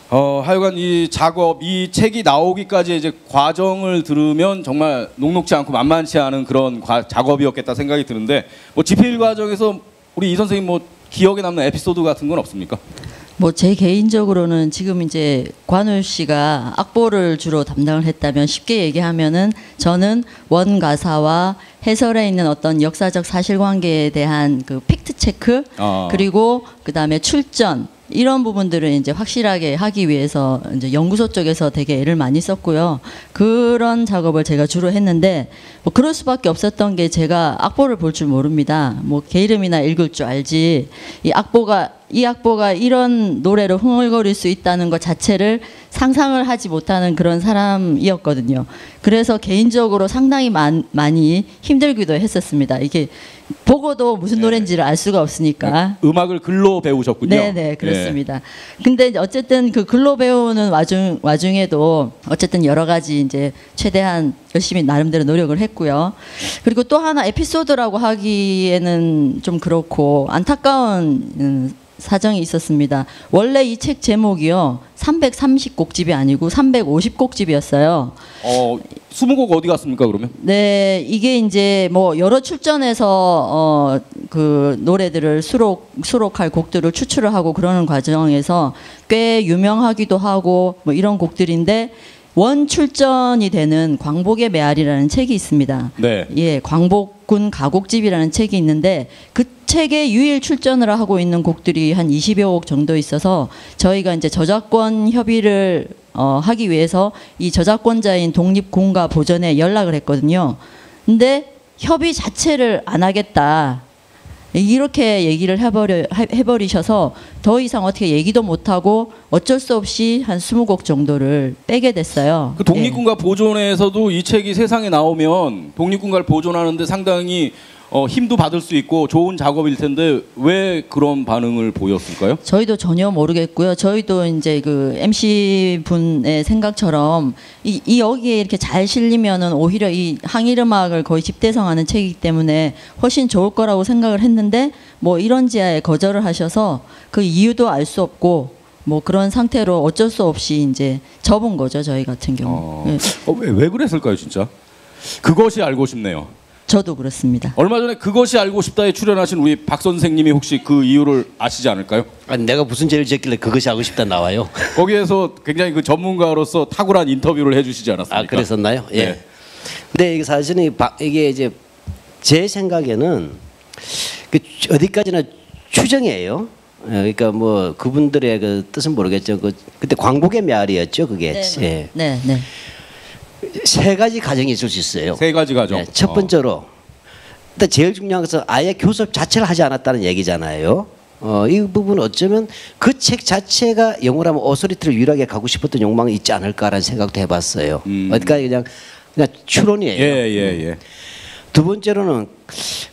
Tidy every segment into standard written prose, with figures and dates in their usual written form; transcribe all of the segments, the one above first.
하여간 이 작업, 이 책이 나오기까지 이제 과정을 들으면 정말 녹록지 않고 만만치 않은 그런 작업이었겠다 생각이 드는데, 뭐 집필 과정에서 우리 이 선생님 뭐 기억에 남는 에피소드 같은 건 없습니까? 뭐 제 개인적으로는 지금 이제 관우 씨가 악보를 주로 담당을 했다면 쉽게 얘기하면은 저는 원가사와 해설에 있는 어떤 역사적 사실관계에 대한 그 팩트 체크 그리고 그다음에 출전 이런 부분들을 이제 확실하게 하기 위해서 이제 연구소 쪽에서 되게 애를 많이 썼고요. 그런 작업을 제가 주로 했는데 뭐 그럴 수밖에 없었던 게 제가 악보를 볼 줄 모릅니다. 뭐 개 이름이나 읽을 줄 알지 이 악보가 이런 노래로 흥얼거릴 수 있다는 것 자체를 상상을 하지 못하는 그런 사람이었거든요. 그래서 개인적으로 상당히 많이 힘들기도 했었습니다. 이게 보고도 무슨 노래인지를 알 수가 없으니까. 음악을 글로 배우셨군요. 네네, 그렇습니다. 근데 어쨌든 그 글로 배우는 와중에도 어쨌든 여러 가지 이제 최대한 열심히 나름대로 노력을 했고요. 그리고 또 하나 에피소드라고 하기에는 좀 그렇고 안타까운 사정이 있었습니다. 원래 이 책 제목이요 330곡집이 아니고 350곡집이었어요. 20곡 어디 갔습니까 그러면? 네, 이게 이제 뭐 여러 출전에서 그 노래들을 수록할 곡들을 추출을 하고 그러는 과정에서 꽤 유명하기도 하고 뭐 이런 곡들인데 원 출전이 되는 광복의 메아리라는 책이 있습니다. 네. 예, 광복군 가곡집이라는 책이 있는데 그 책에 유일 출전을 하고 있는 곡들이 한 20여 곡 정도 있어서 저희가 이제 저작권 협의를 하기 위해서 이 저작권자인 독립군가 보전에 연락을 했거든요. 근데 협의 자체를 안 하겠다. 이렇게 얘기를 해버리셔서 더 이상 어떻게 얘기도 못하고 어쩔 수 없이 한 20곡 정도를 빼게 됐어요. 그 독립군가 보존에서도 이 책이 세상에 나오면 독립군가를 보존하는데 상당히 힘도 받을 수 있고 좋은 작업일 텐데 왜 그런 반응을 보였을까요? 저희도 전혀 모르겠고요. 저희도 이제 그 MC 분의 생각처럼 이 여기에 이렇게 잘 실리면은 오히려 이 항일 음악을 거의 집대성하는 책이기 때문에 훨씬 좋을 거라고 생각을 했는데 뭐 이런지하에 거절을 하셔서 그 이유도 알 수 없고 뭐 그런 상태로 어쩔 수 없이 이제 접은 거죠. 저희 같은 경우. 네. 왜 그랬을까요, 진짜? 그것이 알고 싶네요. 저도 그렇습니다. 얼마 전에 그것이 알고 싶다에 출연하신 우리 박 선생님이 혹시 그 이유를 아시지 않을까요? 아니 내가 무슨 죄를 지었길래 그것이 알고 싶다 나와요? 거기에서 굉장히 그 전문가로서 탁월한 인터뷰를 해주시지 않았습니까? 아 그랬었나요? 예. 네. 근데 이게 사실은 이게 이제 제 생각에는 그 어디까지나 추정이에요. 그러니까 뭐 그분들의 그 뜻은 모르겠죠. 그때 광복의 메아리였죠, 그게. 네. 예. 네. 네. 세 가지 가정이 있을 수 있어요. 세 가지 가정. 네, 첫 번째로 일단 제일 중요한 것은 아예 교섭 자체를 하지 않았다는 얘기잖아요. 이 부분은 어쩌면 그 책 자체가 영어라면 어소리티를 유일하게 가고 싶었던 욕망이 있지 않을까라는 생각도 해봤어요. 어디까지 그냥 추론이에요. 예. 두 번째로는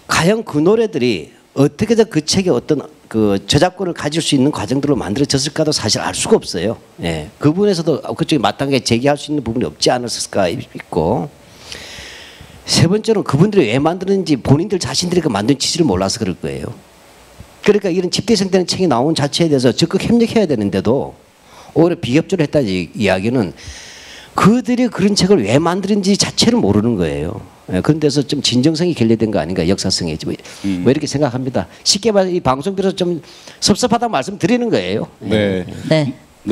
과연 그 노래들이 어떻게든 그 책에 어떤 그 저작권을 가질 수 있는 과정들로 만들어졌을까도 사실 알 수가 없어요. 예. 그 부분에서도 그쪽에 마땅하게 제기할 수 있는 부분이 없지 않았을까 있고, 세 번째로는 그분들이 왜 만드는지 본인들 자신들이 그 만든 취지를 몰라서 그럴 거예요. 그러니까 이런 집대성되는 책이 나온 자체에 대해서 적극 협력해야 되는데도 오히려 비협조를 했다는 이야기는 그들이 그런 책을 왜 만드는지 자체를 모르는 거예요. 그런 데서 좀 진정성이 결여된 거 아닌가, 역사성이. 뭐 이렇게 생각합니다. 쉽게 말해서 이 방송 들어서 좀 섭섭하다고 말씀드리는 거예요. 네.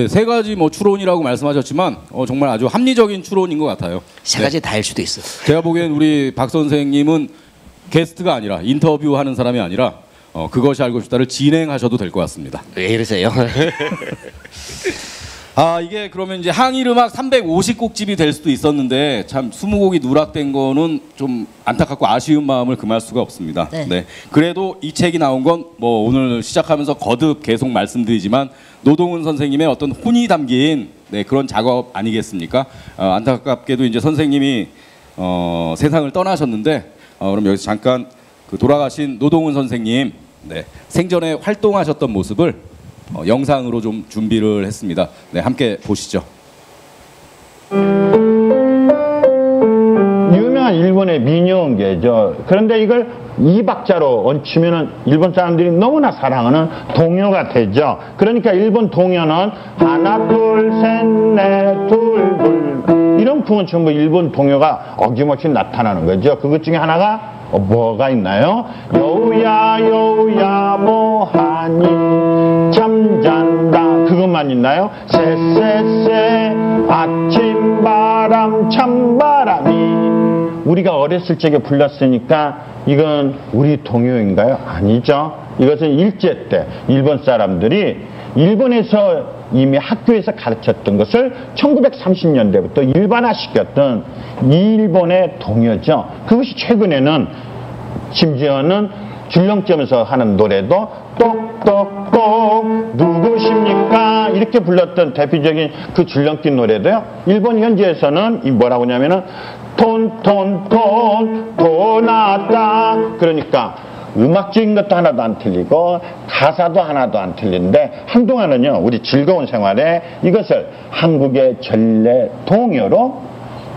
세 가지 뭐 추론이라고 말씀하셨지만 정말 아주 합리적인 추론인 것 같아요. 세 가지 다일 수도 있어. 제가 보기엔 우리 박 선생님은 게스트가 아니라 인터뷰하는 사람이 아니라 그것이 알고 싶다를 진행하셔도 될 것 같습니다. 왜 이러세요? 이게 그러면 이제 항일 음악 350곡집이 될 수도 있었는데 참 20곡이 누락된 거는 좀 안타깝고 아쉬운 마음을 금할 수가 없습니다. 네. 그래도 이 책이 나온 건 뭐 오늘 시작하면서 거듭 계속 말씀드리지만 노동은 선생님의 어떤 혼이 담긴 그런 작업 아니겠습니까? 안타깝게도 이제 선생님이 세상을 떠나셨는데 그럼 여기서 잠깐 그 돌아가신 노동은 선생님 생전에 활동하셨던 모습을 영상으로 좀 준비를 했습니다. 함께 보시죠. 유명한 일본의 민요音계죠. 그런데 이걸 이 박자로 얹히면은 일본 사람들이 너무나 사랑하는 동요가 되죠. 그러니까 일본 동요는 하나 둘 셋 넷 둘 둘 이런 풍은 전부 일본 동요가 어김없이 나타나는 거죠. 그것 중에 하나가 뭐가 있나요? 여우야 여우야 뭐하니 잠잔다 그것만 있나요? 새새새 아침바람 찬바람이 우리가 어렸을 적에 불렀으니까 이건 우리 동요인가요? 아니죠. 이것은 일제 때 일본 사람들이 일본에서 이미 학교에서 가르쳤던 것을 1930년대부터 일반화시켰던 일본의 동요죠. 그것이 최근에는 심지어는 줄넘기면서 하는 노래도 똑똑똑 누구십니까? 이렇게 불렀던 대표적인 그 줄넘기 노래도요. 일본 현지에서는 이 뭐라고 하냐면은 톤톤톤 도나다 그러니까 음악적인 것도 하나도 안 틀리고 가사도 하나도 안 틀린데 한동안은요 우리 즐거운 생활에 이것을 한국의 전래 동요로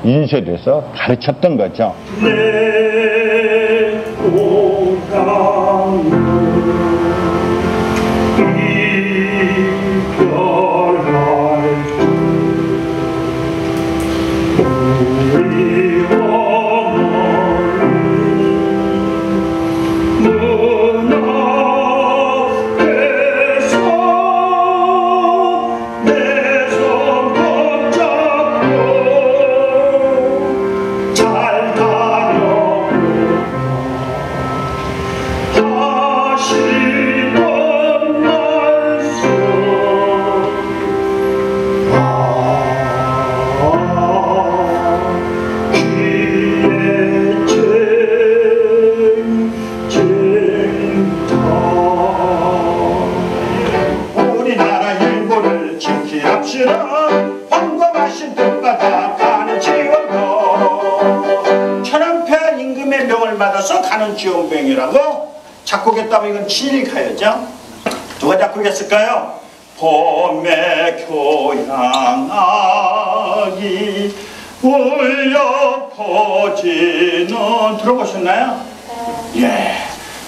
인쇄돼서 가르쳤던 거죠. 내 고향은 이별할 우리 지원병이라고 작곡했다면 이건 진리 가야죠. 누가 작곡했을까요? 봄의 교향악이 울려 퍼지는 들어보셨나요? 예.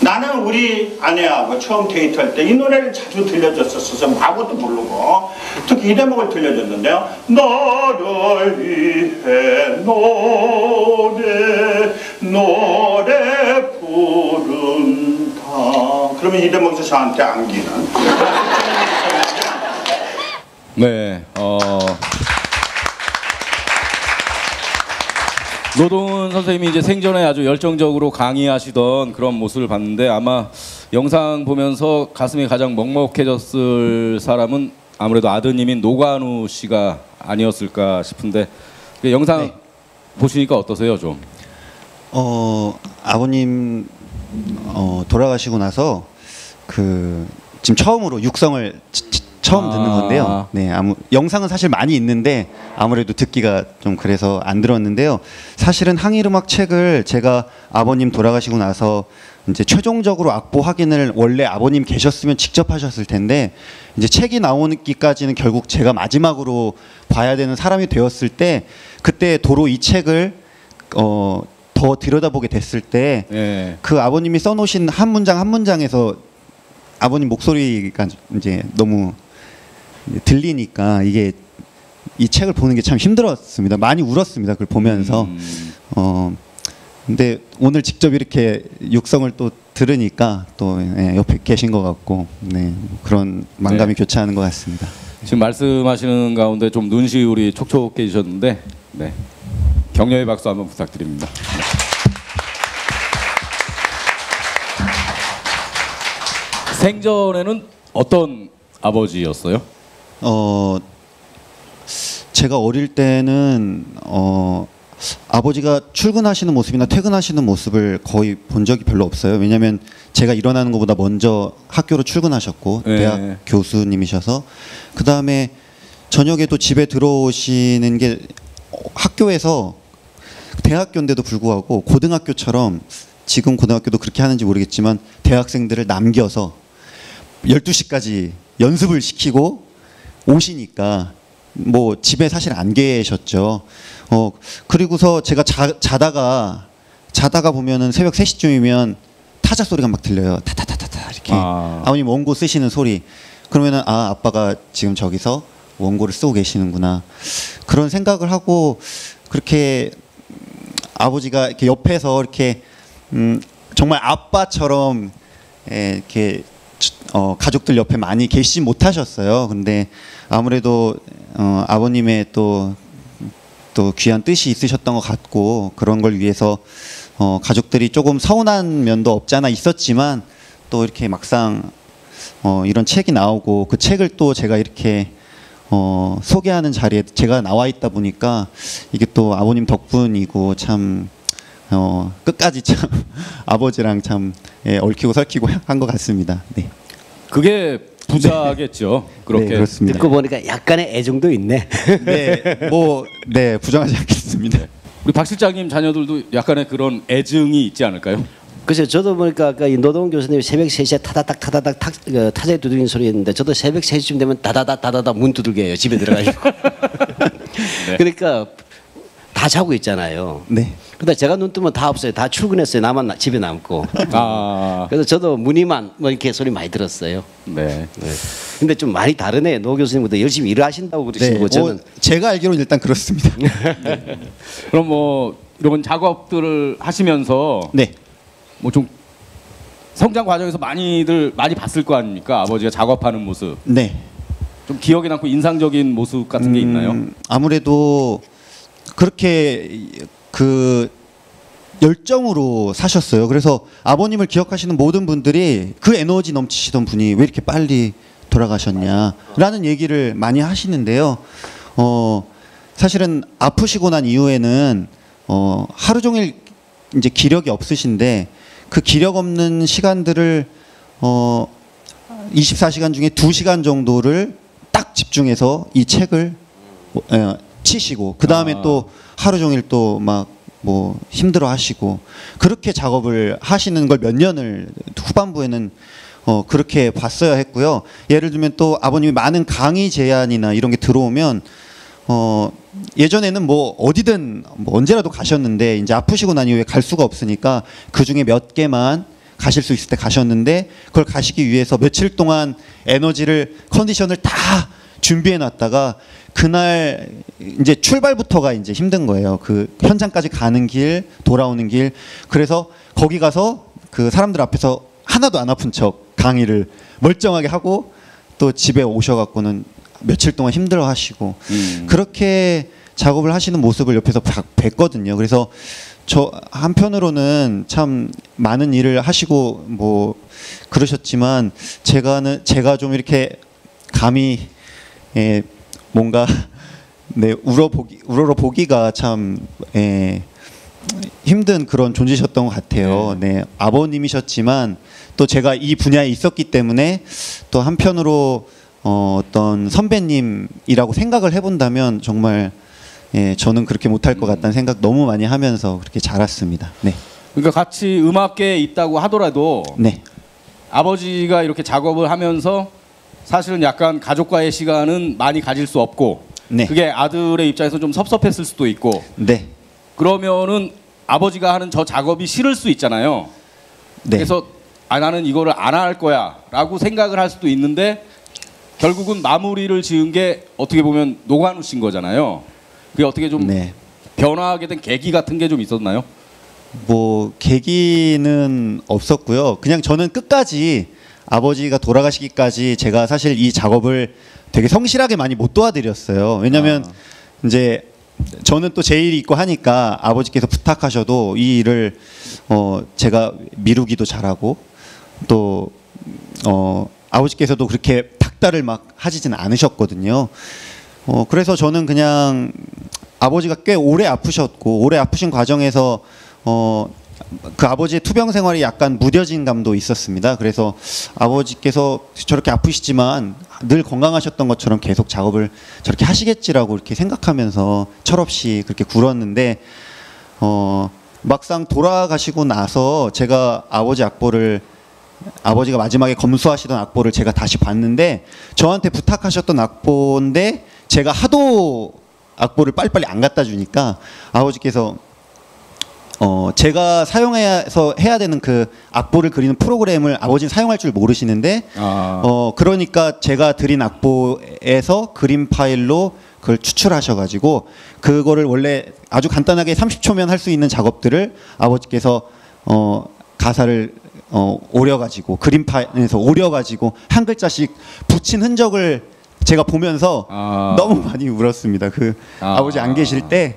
나는 우리 아내하고 처음 데이트할 때 이 노래를 자주 들려줬었어서 아무것도 모르고 특히 이 대목을 들려줬는데요. 너를 위해 노래 부른다. 그러면 이 대목에서 저한테 안기는 네, 노동은 선생님이 이제 생전에 아주 열정적으로 강의하시던 그런 모습을 봤는데 아마 영상 보면서 가슴이 가장 먹먹해졌을 사람은 아무래도 아드님인 노관우 씨가 아니었을까 싶은데 그 영상 네. 보시니까 어떠세요, 좀? 아버님 돌아가시고 나서 그 지금 처음으로 육성을 처음 듣는 건데요. 네, 영상은 사실 많이 있는데 아무래도 듣기가 좀 그래서 안 들었는데요. 사실은 항일음악 책을 제가 아버님 돌아가시고 나서 이제 최종적으로 악보 확인을 원래 아버님 계셨으면 직접 하셨을 텐데 이제 책이 나오기까지는 결국 제가 마지막으로 봐야 되는 사람이 되었을 때 그때 도로 이 책을 더 들여다보게 됐을 때 그 아버님이 써놓으신 한 문장 한 문장에서 아버님 목소리가 이제 너무 들리니까 이게 이 책을 보는 게 참 힘들었습니다. 많이 울었습니다. 그걸 보면서. 근데 오늘 직접 이렇게 육성을 또 들으니까 또 옆에 계신 것 같고 네, 그런 만감이 교차하는 것 같습니다. 지금 말씀하시는 가운데 좀 눈시울이 촉촉해지셨는데 네. 격려의 박수 한번 부탁드립니다. 생전에는 어떤 아버지였어요? 제가 어릴 때는 아버지가 출근하시는 모습이나 퇴근하시는 모습을 거의 본 적이 별로 없어요. 왜냐하면 제가 일어나는 것보다 먼저 학교로 출근하셨고 대학 교수님이셔서 그 다음에 저녁에도 집에 들어오시는 게 학교에서 대학교인데도 불구하고 고등학교처럼 지금 고등학교도 그렇게 하는지 모르겠지만 대학생들을 남겨서 12시까지 연습을 시키고 오시니까 뭐 집에 사실 안 계셨죠. 그리고서 제가 자다가 보면은 새벽 3시쯤이면 타자 소리가 막 들려요. 타타타타타 이렇게 아버님 원고 쓰시는 소리. 그러면은 아 아빠가 지금 저기서 원고를 쓰고 계시는구나 그런 생각을 하고 그렇게 아버지가 이렇게 옆에서 이렇게 정말 아빠처럼 이렇게 가족들 옆에 많이 계시지 못하셨어요. 근데 아무래도 아버님의 또 귀한 뜻이 있으셨던 것 같고 그런 걸 위해서 가족들이 조금 서운한 면도 없지 않아 있었지만 또 이렇게 막상 이런 책이 나오고 그 책을 또 제가 이렇게 소개하는 자리에 제가 나와 있다 보니까 이게 또 아버님 덕분이고 참 끝까지 참 아버지랑 참 얽히고 설키고 한 것 같습니다. 네. 그게 부자겠죠. 그렇게. 네, 그렇습니다. 듣고 보니까 약간의 애정도 있네. 네, 부정하지 않겠습니다. 우리 박 실장님 자녀들도 약간의 그런 애증이 있지 않을까요? 글쎄요, 저도 보니까 아까 이 노동 교수님이 새벽 3시에 타다닥 타자에 두드리는 소리 했는데 저도 새벽 3시쯤 되면 다다다 문 두들겨요. 집에 들어가지고. 네. 그러니까 다 자고 있잖아요. 네. 근데 제가 눈 뜨면 다 없어요. 다 출근했어요. 나만 집에 남고. 그래서 저도 무늬만 뭐 이렇게 소리 많이 들었어요. 네. 네. 근데 좀 많이 다르네. 노 교수님보다 열심히 일을 하신다고 그러시고 네. 저는 제가 알기로는 일단 그렇습니다. 네. 그럼 뭐 이런 작업들을 하시면서 네. 뭐 좀 성장 과정에서 많이 봤을 거 아닙니까? 아버지가 작업하는 모습. 네. 좀 기억에 남고 인상적인 모습 같은 게 있나요? 아무래도 그렇게 그 열정으로 사셨어요. 그래서 아버님을 기억하시는 모든 분들이 그 에너지 넘치시던 분이 왜 이렇게 빨리 돌아가셨냐라는 얘기를 많이 하시는데요. 사실은 아프시고 난 이후에는 하루 종일 이제 기력이 없으신데 그 기력 없는 시간들을 24시간 중에 2시간 정도를 딱 집중해서 이 책을 치시고 그 다음에 또 하루 종일 또 막 뭐 힘들어 하시고 그렇게 작업을 하시는 걸 몇 년을 후반부에는 그렇게 봤어야 했고요. 예를 들면 또 아버님이 많은 강의 제안이나 이런 게 들어오면 예전에는 뭐 어디든 뭐 언제라도 가셨는데 이제 아프시고 난 이후에 갈 수가 없으니까 그 중에 몇 개만 가실 수 있을 때 가셨는데 그걸 가시기 위해서 며칠 동안 에너지를 컨디션을 다 준비해 놨다가 그날 이제 출발부터가 이제 힘든 거예요. 그 현장까지 가는 길, 돌아오는 길. 그래서 거기 가서 그 사람들 앞에서 하나도 안 아픈 척 강의를 멀쩡하게 하고 또 집에 오셔갖고는 며칠 동안 힘들어 하시고 그렇게 작업을 하시는 모습을 옆에서 뵀거든요. 그래서 저 한편으로는 참 많은 일을 하시고 뭐 그러셨지만 제가 좀 이렇게 감히 뭔가 네 우러러 보기가 참 힘든 그런 존재셨던 것 같아요. 네 아버님이셨지만 또 제가 이 분야에 있었기 때문에 또 한편으로 어떤 선배님이라고 생각을 해본다면 정말 저는 그렇게 못할 것 같다는 생각 너무 많이 하면서 그렇게 자랐습니다. 네. 그러니까 같이 음악계에 있다고 하더라도 네. 아버지가 이렇게 작업을 하면서 사실은 약간 가족과의 시간은 많이 가질 수 없고 네. 그게 아들의 입장에서 좀 섭섭했을 수도 있고 네. 그러면은 아버지가 하는 저 작업이 싫을 수 있잖아요. 네. 그래서 나는 이거를 안 할 거야 라고 생각을 할 수도 있는데 결국은 마무리를 지은 게 어떻게 보면 노관우 씨인 거잖아요. 그게 어떻게 좀 네. 변화하게 된 계기 같은 게 좀 있었나요? 뭐 계기는 없었고요. 그냥 저는 끝까지 아버지가 돌아가시기까지 제가 사실 이 작업을 되게 성실하게 많이 못 도와드렸어요. 왜냐하면 이제 저는 또 제 일이 있고 하니까 아버지께서 부탁하셔도 이 일을 제가 미루기도 잘하고 또 아버지께서도 그렇게 닥달을 막 하시진 않으셨거든요. 그래서 저는 그냥 아버지가 꽤 오래 아프셨고 오래 아프신 과정에서 그 아버지의 투병 생활이 약간 무뎌진 감도 있었습니다. 그래서 아버지께서 저렇게 아프시지만 늘 건강하셨던 것처럼 계속 작업을 저렇게 하시겠지라고 이렇게 생각하면서 철없이 그렇게 굴었는데 막상 돌아가시고 나서 제가 아버지가 마지막에 검수하시던 악보를 제가 다시 봤는데 저한테 부탁하셨던 악보인데 제가 하도 악보를 빨리빨리 안 갖다 주니까 아버지께서 제가 사용해서 해야 되는 그 악보를 그리는 프로그램을 아버지는 사용할 줄 모르시는데 그러니까 제가 드린 악보에서 그림 파일로 그걸 추출하셔가지고 그거를 원래 아주 간단하게 30초면 할 수 있는 작업들을 아버지께서 가사를 오려가지고 그림 파일에서 오려가지고 한 글자씩 붙인 흔적을 제가 보면서 너무 많이 울었습니다. 아버지 안 계실 때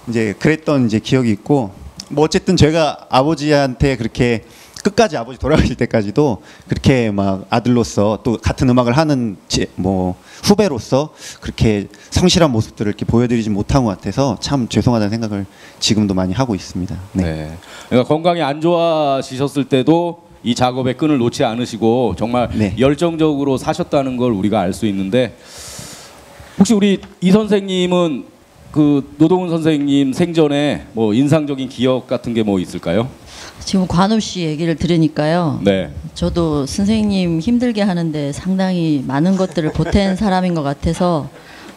이제 그랬던 이제 기억이 있고, 뭐 어쨌든 제가 아버지한테 그렇게 끝까지 아버지 돌아가실 때까지도 그렇게 막 아들로서 또 같은 음악을 하는 뭐 후배로서 그렇게 성실한 모습들을 이렇게 보여드리지 못한 것 같아서 참 죄송하다는 생각을 지금도 많이 하고 있습니다. 네. 네. 그러니까 건강이 안 좋아지셨을 때도 이 작업의 끈을 놓지 않으시고 정말 네. 열정적으로 사셨다는 걸 우리가 알 수 있는데, 혹시 우리 이 선생님은 그 노동훈 선생님 생전에 뭐 인상적인 기억 같은 게 뭐 있을까요? 지금 관우 씨 얘기를 들으니까요. 네. 저도 선생님 힘들게 하는데 상당히 많은 것들을 보탠 사람인 것 같아서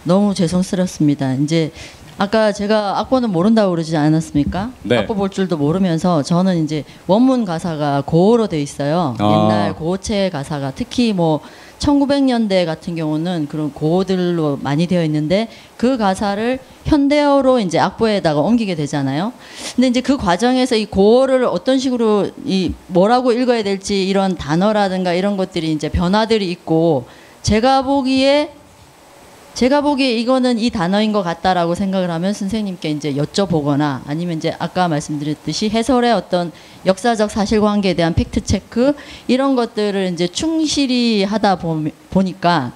너무 죄송스럽습니다. 이제 아까 제가 악보는 모른다고 그러지 않았습니까? 네. 악보 볼 줄도 모르면서 저는 이제 원문 가사가 고어로 돼 있어요. 옛날 고어체 가사가 특히 뭐 1900년대 같은 경우는 그런 고어들로 많이 되어 있는데 그 가사를 현대어로 이제 악보에다가 옮기게 되잖아요. 근데 이제 그 과정에서 이 고어를 어떤 식으로 이 뭐라고 읽어야 될지 이런 단어라든가 이런 것들이 이제 변화들이 있고 제가 보기에 이거는 이 단어인 것 같다라고 생각을 하면 선생님께 이제 여쭤보거나 아니면 이제 아까 말씀드렸듯이 해설의 어떤 역사적 사실관계에 대한 팩트 체크 이런 것들을 이제 충실히 하다 보니까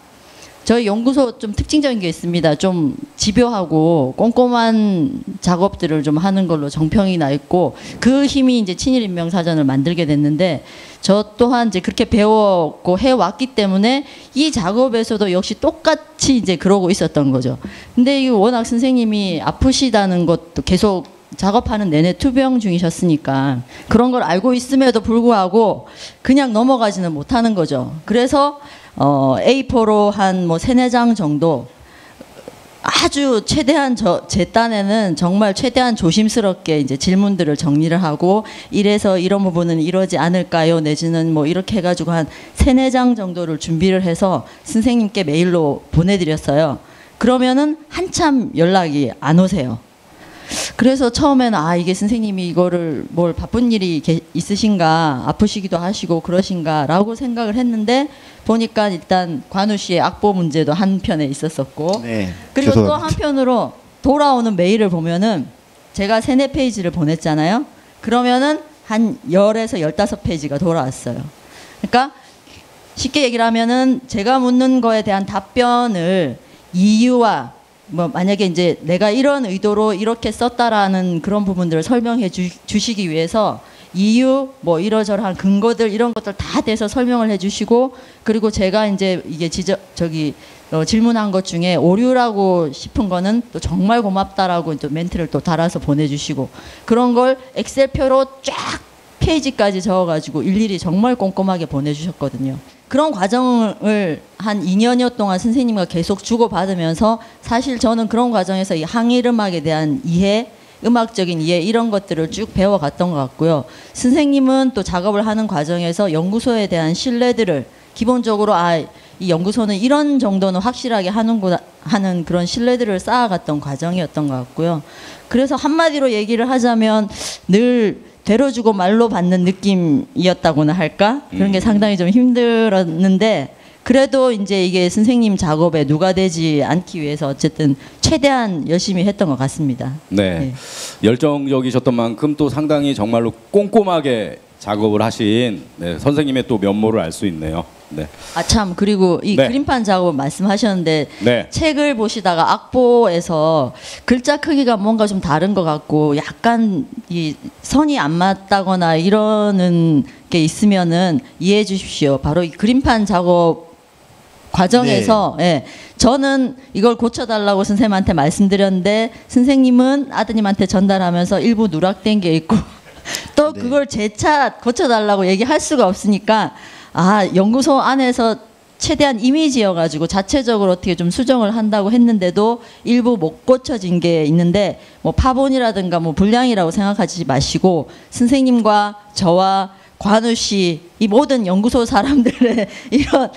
저희 연구소 좀 특징적인 게 있습니다. 좀 집요하고 꼼꼼한 작업들을 좀 하는 걸로 정평이 나 있고 그 힘이 이제 친일 인명 사전을 만들게 됐는데 저 또한 이제 그렇게 배웠고 해왔기 때문에 이 작업에서도 역시 똑같이 이제 그러고 있었던 거죠. 근데 이 워낙 선생님이 아프시다는 것도 계속 작업하는 내내 투병 중이셨으니까 그런 걸 알고 있음에도 불구하고 그냥 넘어가지는 못하는 거죠. 그래서 A4로 한 뭐 3-4장 정도 아주 최대한 제 딴에는 정말 최대한 조심스럽게 이제 질문들을 정리를 하고 이래서 이런 부분은 이러지 않을까요? 내지는 뭐 이렇게 해가지고 한 3-4장 정도를 준비를 해서 선생님께 메일로 보내드렸어요. 그러면은 한참 연락이 안 오세요. 그래서 처음에는 이게 선생님이 이거를 뭘 바쁜 일이 있으신가 아프시기도 하시고 그러신가 라고 생각을 했는데 보니까 일단 관우 씨의 악보 문제도 한편에 있었었고 네, 그리고 죄송합니다. 또 한편으로 돌아오는 메일을 보면은 제가 3-4페이지를 보냈잖아요. 그러면은 한 10에서 15페이지가 돌아왔어요. 그러니까 쉽게 얘기를 하면은 제가 묻는 거에 대한 답변을 이유와 뭐 만약에 이제 내가 이런 의도로 이렇게 썼다라는 그런 부분들을 설명해 주시기 위해서 이유 뭐 이러저러한 근거들 이런 것들 다 대서 설명을 해주시고 그리고 제가 이제 이게 질문한 것 중에 오류라고 싶은 거는 또 정말 고맙다라고 또 멘트를 또 달아서 보내주시고 그런 걸 엑셀표로 쫙 페이지까지 적어가지고 일일이 정말 꼼꼼하게 보내주셨거든요. 그런 과정을 한 2년여 동안 선생님과 계속 주고받으면서 사실 저는 그런 과정에서 이 항일음악에 대한 이해, 음악적인 이해 이런 것들을 쭉 배워갔던 것 같고요. 선생님은 또 작업을 하는 과정에서 연구소에 대한 신뢰들을 기본적으로 이 연구소는 이런 정도는 확실하게 하는구나 하는 그런 신뢰들을 쌓아갔던 과정이었던 것 같고요. 그래서 한마디로 얘기를 하자면 늘 되려주고 말로 받는 느낌이었다고나 할까? 그런 게 상당히 좀 힘들었는데 그래도 이제 이게 선생님 작업에 누가 되지 않기 위해서 어쨌든 최대한 열심히 했던 것 같습니다. 네. 네. 열정적이셨던 만큼 또 상당히 정말로 꼼꼼하게 작업을 하신 선생님의 또 면모를 알 수 있네요. 네. 참 그리고 이 네. 그림판 작업 말씀하셨는데 네. 책을 보시다가 악보에서 글자 크기가 뭔가 좀 다른 것 같고 약간 이 선이 안 맞다거나 이러는 게 있으면은 이해해 주십시오. 바로 이 그림판 작업 과정에서 저는 이걸 고쳐달라고 선생님한테 말씀드렸는데 선생님은 아드님한테 전달하면서 일부 누락된 게 있고 또 그걸 재차 고쳐달라고 얘기할 수가 없으니까 연구소 안에서 최대한 이미지여가지고 자체적으로 어떻게 좀 수정을 한다고 했는데도 일부 못 고쳐진 게 있는데 뭐 파본이라든가 뭐 불량이라고 생각하지 마시고 선생님과 저와 관우 씨 이 모든 연구소 사람들의 이런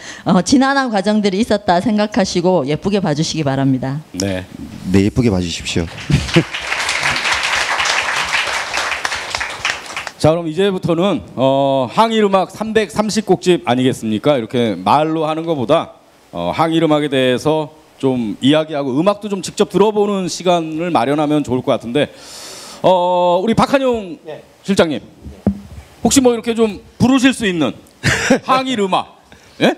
지난한 과정들이 있었다 생각하시고 예쁘게 봐주시기 바랍니다. 네. 네, 예쁘게 봐주십시오. 자, 그럼 이제부터는 항일음악 330곡집 아니겠습니까? 이렇게 말로 하는 것보다 항일음악에 대해서 좀 이야기하고 음악도 좀 직접 들어보는 시간을 마련하면 좋을 것 같은데 우리 박한용 실장님 혹시 뭐 이렇게 좀 부르실 수 있는 항일음악, 예?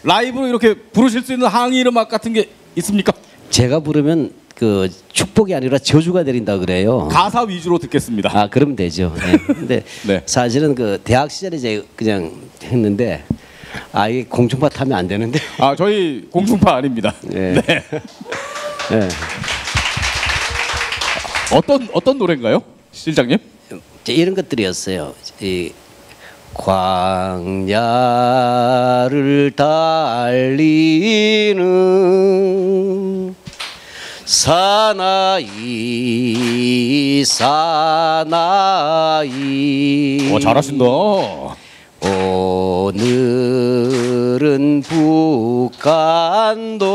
라이브로 이렇게 부르실 수 있는 항일음악 같은 게 있습니까? 제가 부르면 그 축복이 아니라 저주가 내린다 그래요. 가사 위주로 듣겠습니다. 아, 그러면 되죠. 네. 근데 네. 사실은 그 대학 시절에 이제 그냥 했는데 이게 공중파 타면 안 되는데. 아, 저희 공중파 아닙니다. 네. 네. 네. 어떤 노래인가요, 실장님? 이런 것들이었어요. 이 광야를 달리는 사나이 사나이. 잘하신다. 오늘은 북한도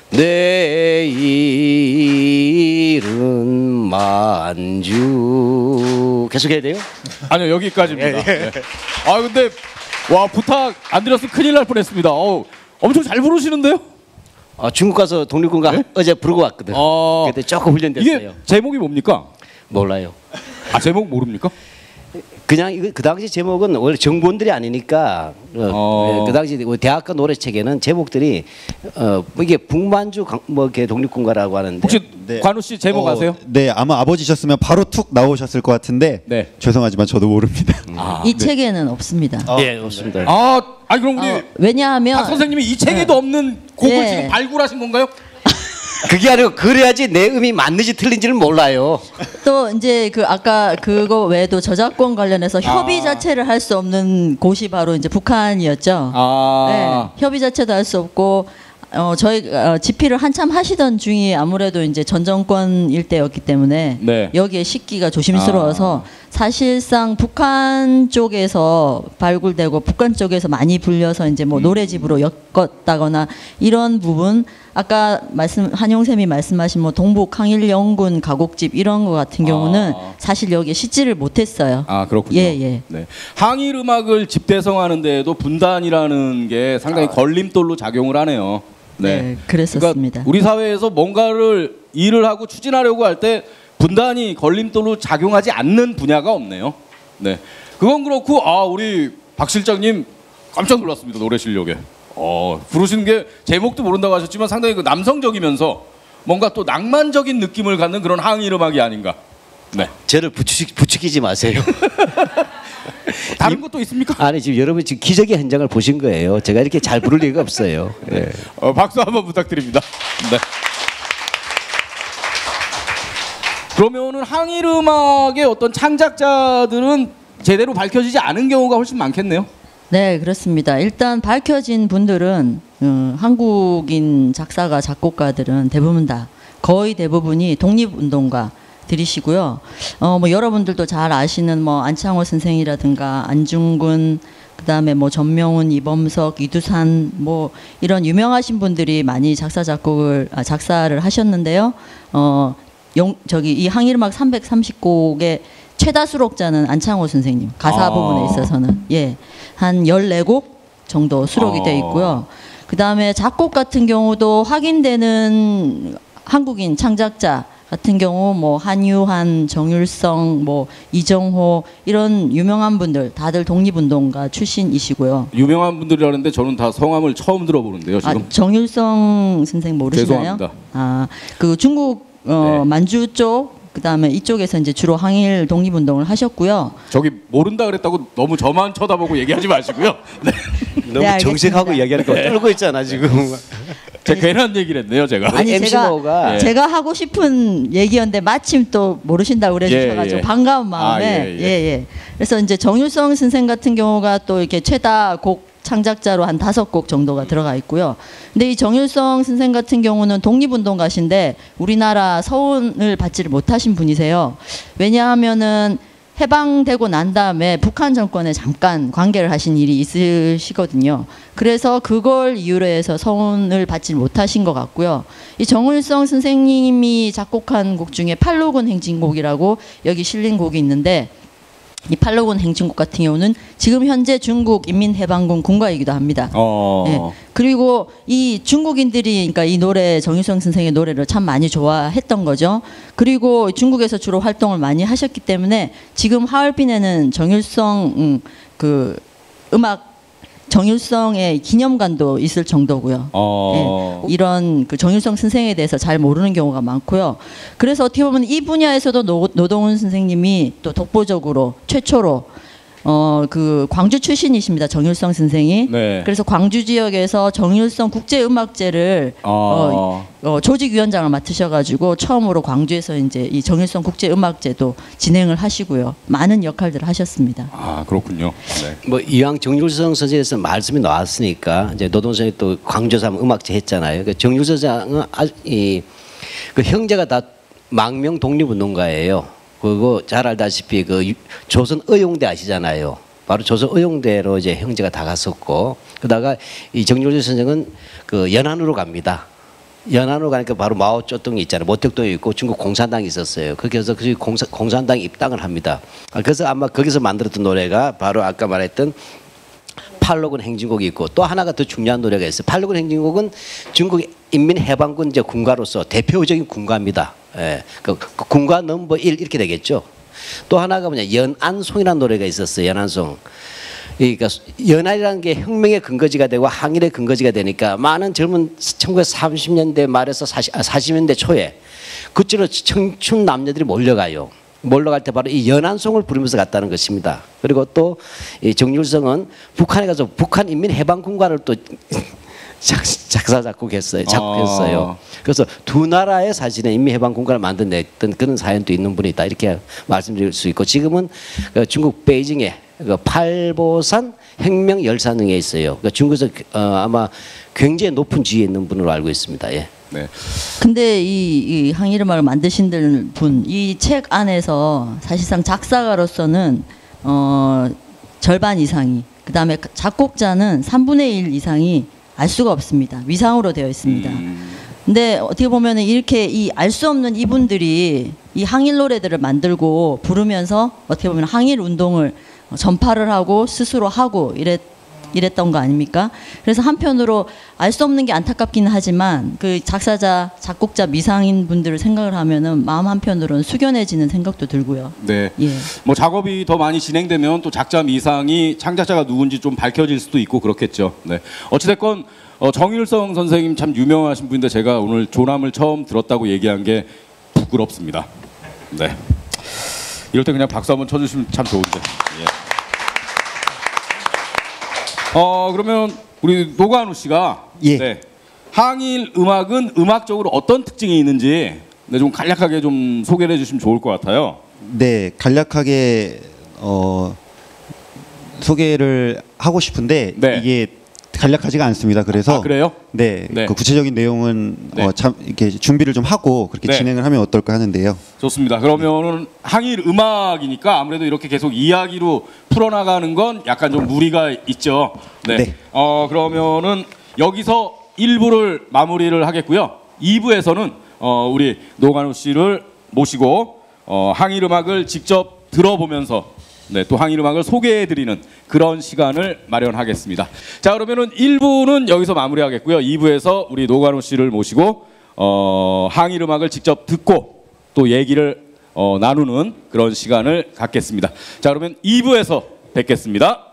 내일은 만주. 계속해야 돼요? 아니요, 여기까지입니다. 네. 아, 근데 와, 부탁 안 드렸으면 큰일 날 뻔했습니다. 엄청 잘 부르시는데요? 중국 가서 독립군가 네? 어제 부르고 왔거든. 그때 조금 훈련됐어요. 이게 제목이 뭡니까? 몰라요. 아, 제목 모릅니까? 그냥 이거 그 당시 제목은 원래 정본들이 아니니까 그 당시 대학가 노래책에는 제목들이 이게 북만주 뭐 이렇게 독립군가라고 하는데 혹시 네. 관우 씨 제목 아세요? 네, 아마 아버지셨으면 바로 툭 나오셨을 것 같은데 네. 죄송하지만 저도 모릅니다. 이 책에는 없습니다. 네, 없습니다. 아니 그럼 우리 왜냐하면 박 선생님이 이 책에도 없는 곡을 네. 지금 발굴하신 건가요? 그게 아니고 그래야지 내 음이 맞는지 틀린지를 몰라요. 또 이제 그 아까 그거 외에도 저작권 관련해서 협의 자체를 할 수 없는 곳이 바로 이제 북한이었죠. 네, 협의 자체도 할 수 없고 저희 집필을 한참 하시던 중이 아무래도 이제 전 정권일 때였기 때문에 네. 여기에 싣기가 조심스러워서 사실상 북한 쪽에서 발굴되고 북한 쪽에서 많이 불려서 이제 뭐 노래집으로 엮었다거나 이런 부분 아까 한용쌤이 말씀하신 뭐 동북 항일 영군 가곡집 이런 거 같은 경우는 사실 여기에 싣지를 못했어요. 아, 그렇군요. 예. 네. 항일 음악을 집대성하는 데에도 분단이라는 게 상당히 걸림돌로 작용을 하네요. 네, 그랬었습니다. 그러니까 우리 사회에서 뭔가를 일을 하고 추진하려고 할 때 분단이 걸림돌로 작용하지 않는 분야가 없네요. 네, 그건 그렇고 우리 박 실장님 깜짝 놀랐습니다. 노래 실력에. 부르시는 게 제목도 모른다고 하셨지만 상당히 그 남성적이면서 뭔가 또 낭만적인 느낌을 갖는 그런 항일 음악이 아닌가. 네. 저를 부추기지 마세요. 다른 것도 있습니까? 아니 지금 여러분 지금 기적의 현장을 보신 거예요. 제가 이렇게 잘 부를 리가 없어요. 네. 박수 한번 부탁드립니다. 네. 그러면은 항일 음악의 어떤 창작자들은 제대로 밝혀지지 않은 경우가 훨씬 많겠네요. 네, 그렇습니다. 일단 밝혀진 분들은 한국인 작사가 작곡가들은 대부분 다 거의 대부분이 독립운동가들이시고요. 뭐 여러분들도 잘 아시는 뭐 안창호 선생이라든가 안중근 그다음에 뭐 전명훈, 이범석, 이두산 뭐 이런 유명하신 분들이 많이 작사를 하셨는데요. 이 항일음악 330곡의 최다 수록자는 안창호 선생님 가사 부분에 있어서는 한 14곡 정도 수록이 돼 있고요. 그다음에 작곡 같은 경우도 확인되는 한국인 창작자 같은 경우 뭐 한유한, 정율성, 뭐 이정호 이런 유명한 분들 다들 독립운동가 출신이시고요. 유명한 분들이라는데 저는 다 성함을 처음 들어보는데요. 지금. 정율성 선생 모르시나요? 죄송합니다. 그 중국 만주 쪽 그다음에 이쪽에서 이제 주로 항일 독립운동을 하셨고요. 저기 모른다 그랬다고 너무 저만 쳐다보고 얘기하지 마시고요. 네. 너무 알겠습니다. 정색하고 이야기하니까 떨고 있잖아 지금. 제가 괜한 얘기를 했네요, 제가. 아니 MC-가 제가 하고 싶은 얘기였는데 마침 또 모르신다고 그래 주셔가지고 반가운 마음에 그래서 이제 정율성 선생 같은 경우가 또 이렇게 최다 곡 창작자로 한 5곡 정도가 들어가 있고요. 근데 이 정일성 선생 같은 경우는 독립운동가신데 우리나라 서운을 받지를 못하신 분이세요. 왜냐하면은 해방되고 난 다음에 북한 정권에 잠깐 관계를 하신 일이 있으시거든요. 그래서 그걸 이유로 해서 서운을 받지 못하신 것 같고요. 이 정일성 선생님이 작곡한 곡 중에 팔로군 행진곡이라고 여기 실린 곡이 있는데 이 팔로군 행진곡 같은 경우는 지금 현재 중국 인민해방군 군가이기도 합니다. 네. 그리고 이 중국인들이 그러니까 이 노래 정일성 선생의 노래를 참 많이 좋아했던 거죠. 그리고 중국에서 주로 활동을 많이 하셨기 때문에 지금 하얼빈에는 정일성 그 음악 정일성의 기념관도 있을 정도고요. 네, 이런 그 정일성 선생에 대해서 잘 모르는 경우가 많고요. 그래서 어떻게 보면 이 분야에서도 노동훈 선생님이 또 독보적으로 최초로 그 광주 출신이십니다. 정일성 선생이. 네. 그래서 광주 지역에서 정일성 국제음악제를 조직위원장을 맡으셔가지고 처음으로 광주에서 이제 이 정일성 국제음악제도 진행을 하시고요. 많은 역할들을 하셨습니다. 아 그렇군요. 네. 뭐 이왕 정일성 선생에서 말씀이 나왔으니까 이제 노동선이 또 광주에서 한번 음악제 했잖아요. 그 정일성 선생은 그 형제가 다 망명 독립운동가예요. 그리고 잘 알다시피 그 조선 의용대 아시잖아요. 바로 조선 의용대로 이제 형제가 다 갔었고, 그러다가 이 정일성 선생은 그 연안으로 갑니다. 연안으로 가니까 바로 마오쩌둥이 있잖아요. 모택동이 있고 중국 공산당이 있었어요. 거기서 그 공산당 입당을 합니다. 그래서 아마 거기서 만들었던 노래가 바로 아까 말했던 팔로군 행진곡이 있고, 또 하나가 더 중요한 노래가 있어요. 팔로군 행진곡은 중국 인민해방군 이제 군가로서 대표적인 군가입니다. 예, 그 군가 넘버 1 이렇게 되겠죠. 또 하나가 뭐냐, 연안송이라는 노래가 있었어요. 연안송. 그러니까 연안이라는 게 혁명의 근거지가 되고 항일의 근거지가 되니까 많은 젊은 1930년대 말에서 40년대 초에 그쪽으로 청춘 남녀들이 몰려가요. 몰려갈 때 바로 이 연안송을 부르면서 갔다는 것입니다. 그리고 또 이 정일성은 북한에 가서 북한 인민해방군가를 또 작곡했어요. 그래서 두 나라의 사실은 인민해방군가를 만들어냈던 그런 사연도 있는 분이다, 이렇게 말씀드릴 수 있고, 지금은 중국 베이징에 팔보산 혁명열사능에 있어요. 중국에서 아마 굉장히 높은 지위에 있는 분으로 알고 있습니다. 예. 네. 근데 이 항일음악을 만드신 분, 이 책 안에서 사실상 작사가로서는 절반 이상이, 그 다음에 작곡자는 3분의 1 이상이 알 수가 없습니다. 위상으로 되어 있습니다. 근데 어떻게 보면 이렇게 이 알 수 없는 이분들이 이 항일 노래들을 만들고 부르면서 어떻게 보면 항일 운동을 전파를 하고 스스로 하고 이랬던 거 아닙니까? 그래서 한편으로 알 수 없는 게 안타깝기는 하지만 그 작사자, 작곡자 미상인 분들을 생각을 하면은 마음 한편으로는 숙연해지는 생각도 들고요. 네. 예. 뭐 작업이 더 많이 진행되면 또 작자 미상이 창작자가 누군지 좀 밝혀질 수도 있고 그렇겠죠. 네. 어찌됐건 정일성 선생님 참 유명하신 분인데 제가 오늘 조남을 처음 들었다고 얘기한 게 부끄럽습니다. 네. 이럴 때 그냥 박수 한번 쳐주시면 참 좋은데. 예. 그러면 우리 노관우 씨가 예. 네, 항일 음악은 음악적으로 어떤 특징이 있는지 네, 좀 간략하게 좀 소개를 해주시면 좋을 것 같아요. 네, 간략하게 소개를 하고 싶은데 네. 이게 간략하지가 않습니다. 그래서 그래요? 네, 네. 그 구체적인 내용은 네. 참 이렇게 준비를 좀 하고 그렇게 네. 진행을 하면 어떨까 하는데요. 좋습니다. 그러면은 항일 음악이니까 아무래도 이렇게 계속 이야기로 풀어나가는 건 약간 좀 무리가 있죠. 네. 네. 그러면은 여기서 1부를 마무리를 하겠고요. 2부에서는 우리 노관우 씨를 모시고 항일 음악을 직접 들어보면서 네, 또 항일 음악을 소개해드리는 그런 시간을 마련하겠습니다. 자, 그러면은 1부는 여기서 마무리하겠고요. 2부에서 우리 노관우 씨를 모시고 항일 음악을 직접 듣고 또 얘기를 나누는 그런 시간을 갖겠습니다. 자, 그러면 2부에서 뵙겠습니다.